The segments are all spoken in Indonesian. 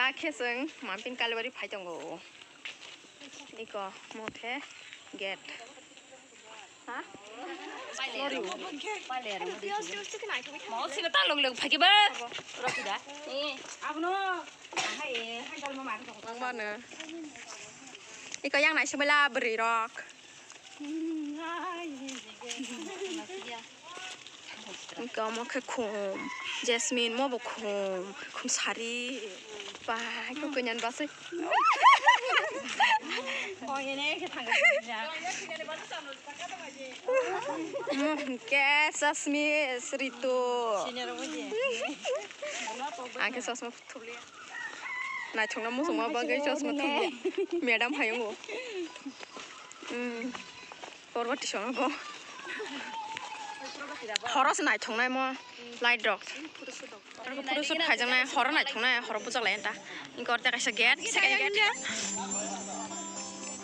Sakeseng, mamping kalori pajanggo. Iko mote get. Hah? Mau sih ntar log pagi ber. Roti dah. Aku no. Hai kalau mau makan kok mana. Iko yang nak sebelah beri rok. Iko mau ke kum. Jasmine mau bukum. Kum sari. Wah, iko kenyan basi. Oh ini kita Ke sasmi seritu. Angke sasma tuli. Nah, cuma musuh mau bagai sasma tuli. Madam hayungu. Korban disana ko. Horos naik cuma mau light dog. Terus purusut hajangnya horos naik cuma horos pucat lain ta. Ingkor tak kasih get.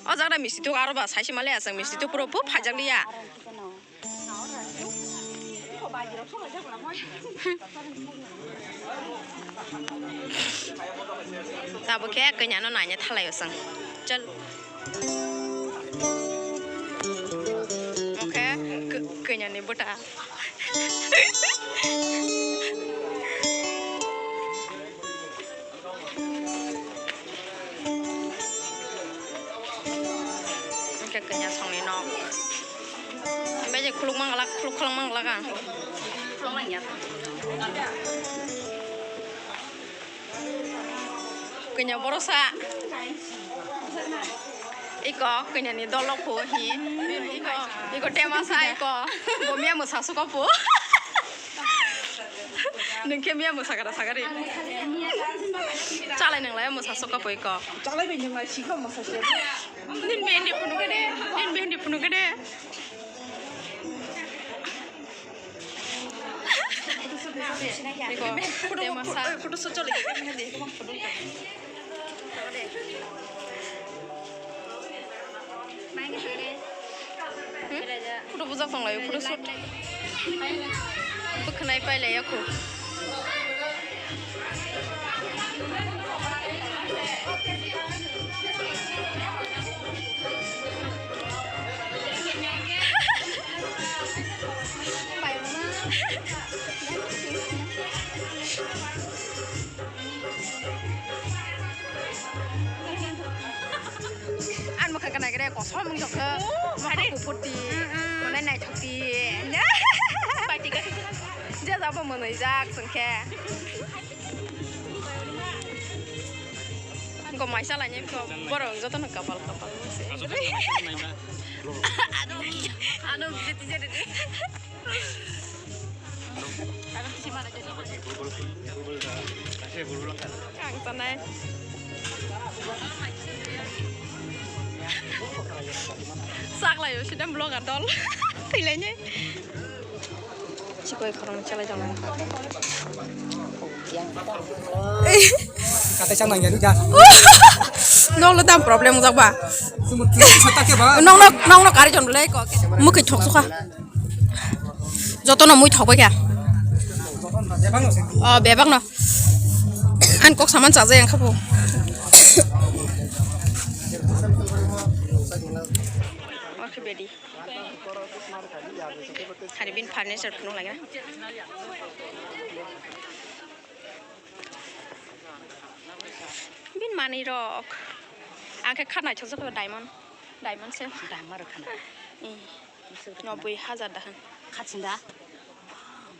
Oh, jangan misi tu karo bahasa sih malah asal misi tu pura pura hajang dia. Tapi kayak kenyang nanya thalai usang. Jal. Oke, kenyang ni buta. Kenyang songni nok. Bây giờ khulung mang lắc à? Khulung mang nhạt. Kenyang borosa. Iko kenyang ni dolok po hi. Iko temasa iko. Bomia musa suka po. Nengke mia musa kara sagari. Calai neng laya musa suka po iko. Calai benyang lagi sih kau musa sih. Nin bendi punu gede. Iko temasa. Kudu suci lagi kan mendi. Kudu buzak tong lagi kudu sut. Bukanai pai lagi aku. Ăn một cái này cái này có xóa mông chọc cơ mà nó cũng phút đi mà này này chọc đi bài tí cái giờ sao mà người ra sừng khe có máy sao lại nhé có bao giờ cho tôi nó kapal aduh jadi aduh sih mana jadi kang tanah sak lah yo sudah blog adol pilihnya cikoi korang cale jangan Kata cang nanya juga. nong lo tam problem sak ba Semut cetak ya ba. nong kari jon boleh kok mukhe thok suka joto no mui thok ba kya bebang no an kok saman cha yang khapo oke bedi hari bin furniture penuh lagi na bin mani rok angke khana chok ke diamond se diamond khana 90,000 dah khacinda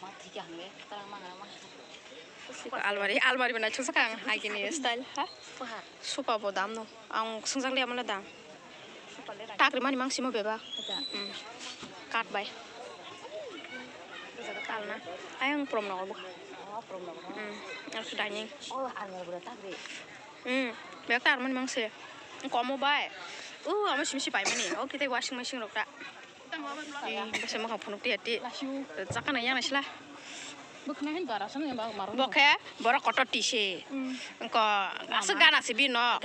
ma thik ang le ta ma almari bana chok sakang agini style ha sopa bo dam no ang sungjang le amala dam takri mani mang simo beba kat bai kalna ayang prom no bu prom no aku dining oh almari bura takri bek tar mani mang se ko mo bai ama simsi pai mani o kita washing machine rok ta bisa makan punuk dia di zakana yang naslah buknahin barasan yang maru bokhe bora kotor tise engko asegana sibino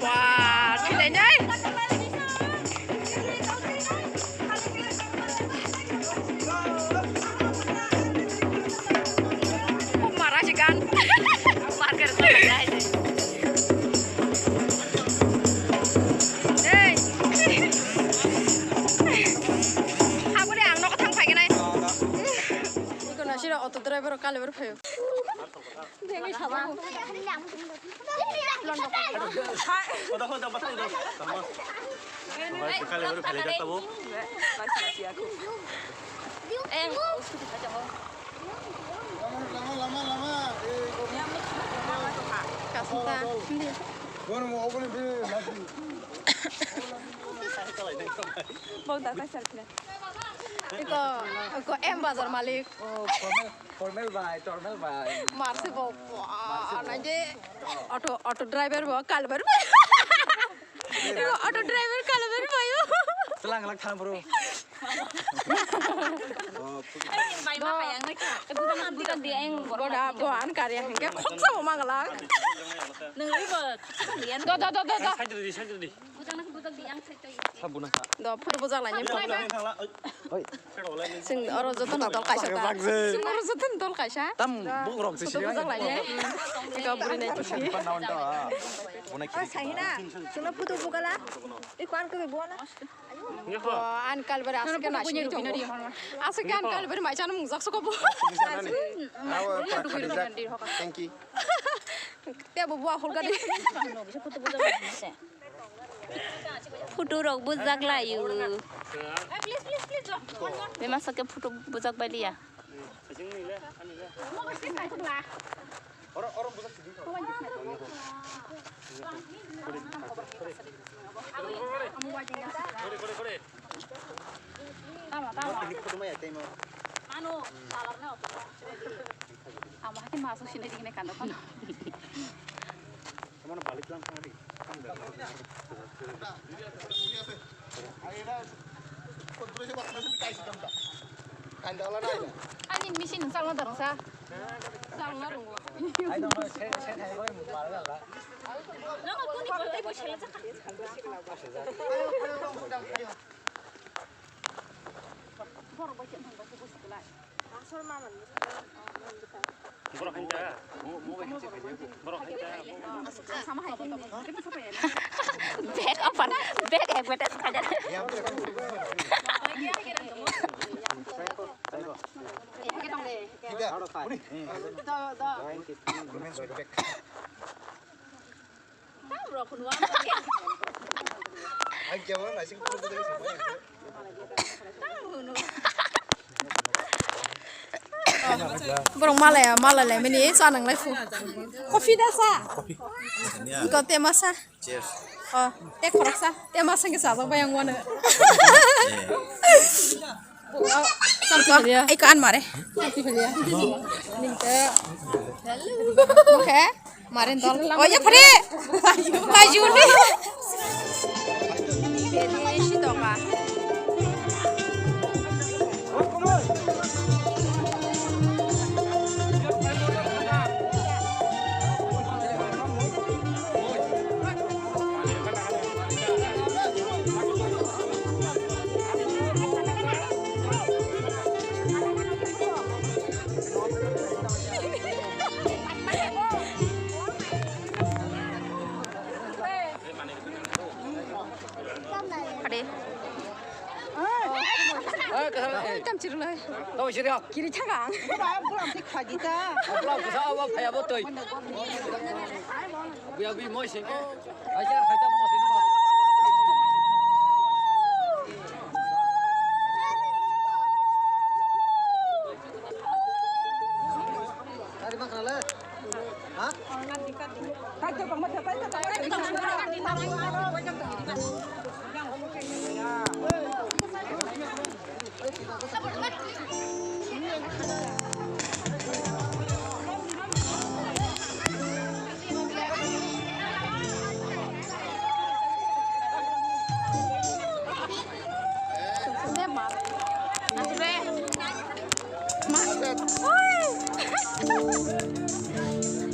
wah cilenya driver kaliber fayo. Dengi sabah. Kasita. Bang tak kasar kena. Iko bazar malik. Formal by. Marse bo. Anaje auto driver bo kaliber. Auto driver kaliber bayo. Selang lak thang bro. Boda boan karya hingga koksa mo mangalang. Do. Do pur bojang lainnya. Sing oro joton dol kaisa ta. Sing oro joton dol kaisa. Tam bugrok sih. Foto bojang lainnya. Ika buri na chisi. Sahina, sino putu bukala? Ikuan ke buana? An kalber asik na sini jong. Asik an kalber mai chan mung jak soko bo. Thank you. Te bo bua hol gadi. Foto rok bujak layu. Memang sakit foto bujak bali ya. Masuk sini di kandang kan. Ani mesin sama terus ah. Sama rungu. I don't know. Saya marah lah. Nggak aku nih boleh ibu sila cakap. Baru baca tentang baca buku sekolah. Asal mama nih. Borok hanja, mau baca kerja. Borok hanja. Sama hai ini. Beg apa? Beg gue saja. Borong malaya mini sanang lai fu. Kopi dah sa. Iko te masa. Cheers. Oh, te korak sa. Te masa ke sa bayang wana. Iko an mare. Kopi dia. Ninte. Oke. Marin tol. Oh ya pare. Baju ni. Ini si toka. 깜찍이네. Đâu chỉ đâu. 길이 차가. Đâu cái sao phải à bố tôi. Bây giờ bị mỗi sinh cái. Phải chứ phải cho mỗi sinh mà. Tadi makan lah. Hah? Kacau kamu cepat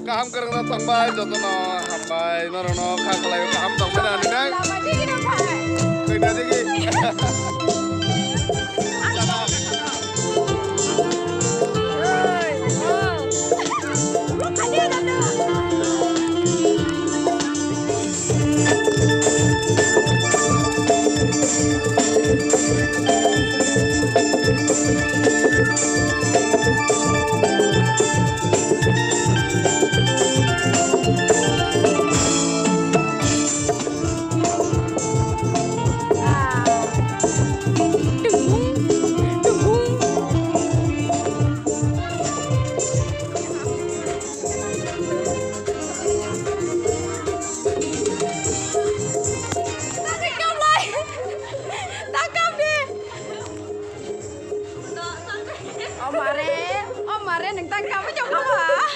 Kaham kerana tangbai joto no hambai no kakalai kaham tangbai na ni dai. Kena digi. Omare neng tang kamu coba lah.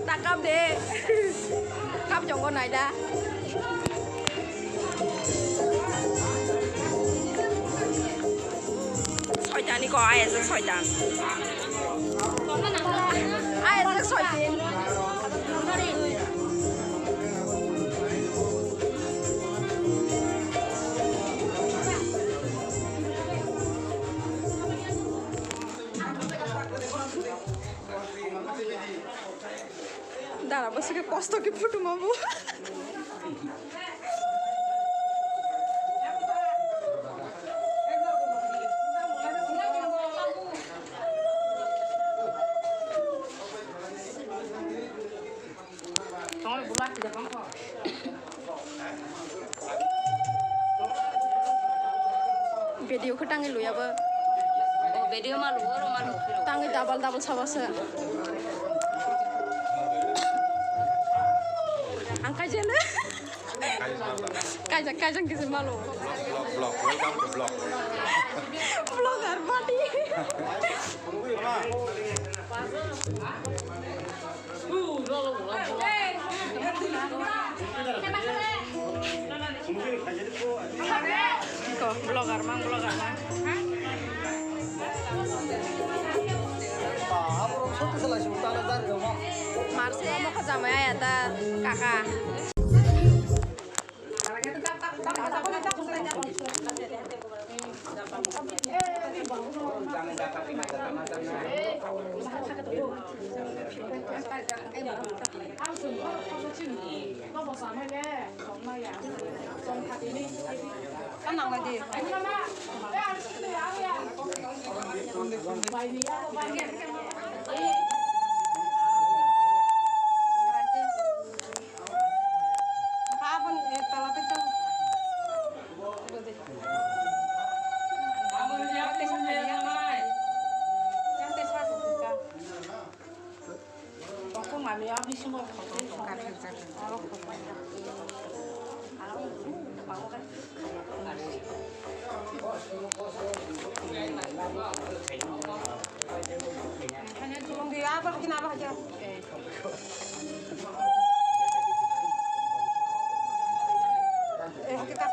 Takap deh. Kap jongko này đã. Sỏi jang đi có ai ở sỏi jang. Ai ở sỏi tiền. দাঁড়া বসে কষ্ট কি ফুটু মাবু video ko tangi lu ya ba video malu tangi double sabase angka jene kajang kisi malu Blok, welcome to blok. vlogger party kok vlogger mang Marsi mau ke sama ya kakak tenang lagi kenapa aja kita